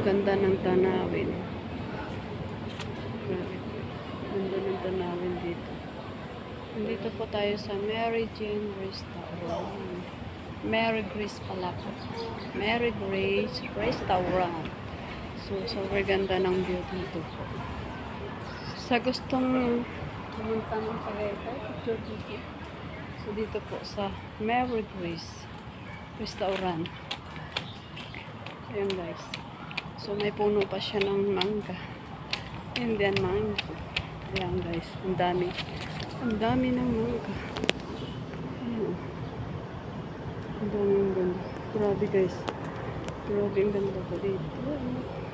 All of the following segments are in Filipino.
ganda ng tanawin. Grabe po. Ganda ng tanawin dito. Dito po tayo sa Mary Jane Restaurant. Mary Grace pala po. Mary Grace Restaurant. So, sobrang ganda ng view dito po. Sa gustong pumunta ng Tagaytay, picture dito. So, dito po sa Mary Grace Restaurant. Ayan guys. So, may puno pa siya ng mangga. Indian mangga. Ayan guys. Ang dami. Ang dami ng mangga. Ayan. Ang dami ng ganda. Grabe guys. Grabe ang ganda po dito.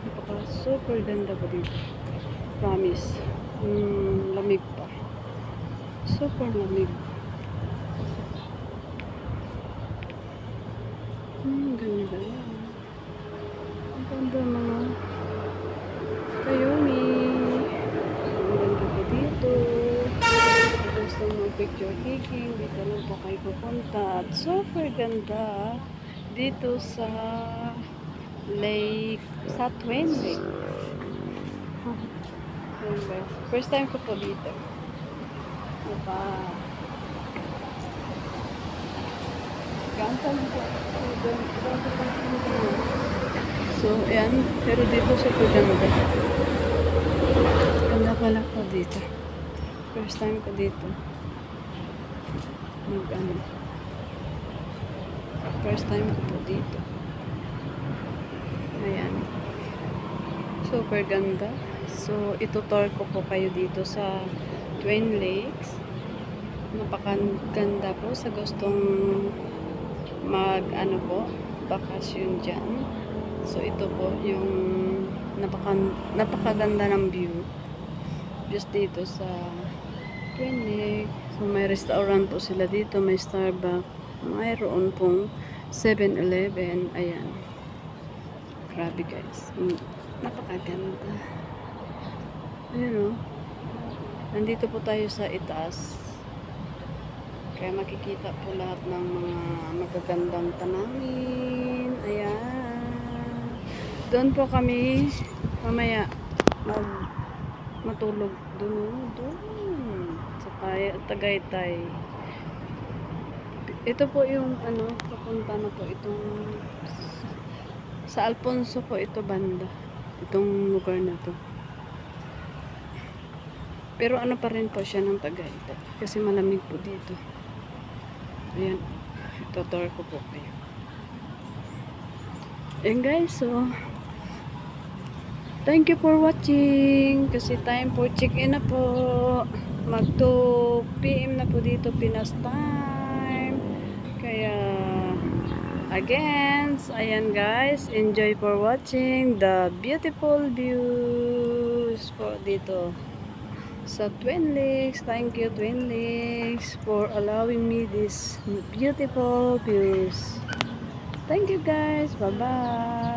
Napaka super ganda po dito. Promise. Lamig pa. Super lamig. Ganda. Ang ganda mga kayumi. Ang ganda po dito. Gusto mo picture taking, dito lang po kayo pupunta. At super ganda dito sa lake, sa Twin Lake. First time ko po dito. Diba? Gantan po. So, ayan. Pero dito siya po ganda. Ganda pala po dito. First time ko dito. First time ko po dito. Ayan. Super ganda. So, itutor ko po kayo dito sa Twin Lakes. Napakaganda po sa gustong bakasyon dyan. So, ito po yung napakaganda ng view. Just dito sa Twin Lake. So, may restaurant po sila dito. May Starbucks. Mayroon pong 7-Eleven. Ayan. Grabe guys. Napakaganda. Ayan o. Nandito po tayo sa itaas. Kaya makikita po lahat ng mga magagandang tanawin. Ayan. Doon po kami mamaya matulog. Doon. Sa Tagaytay. Ito po yung papunta na po itong sa Alfonso po ito banda. Itong lugar na to. Pero pa rin po siya ng Tagaytay. Kasi malamig po dito. Ayan. Itutor ko po kayo. Ayan guys. So, thank you for watching. Kasi time for check-in na po. Mag 2 PM na po dito Pinas time. Kaya, again, ayan guys. Enjoy for watching the beautiful views po dito sa Twin Lakes. Thank you Twin Lakes for allowing me this beautiful views. Thank you guys. Bye bye.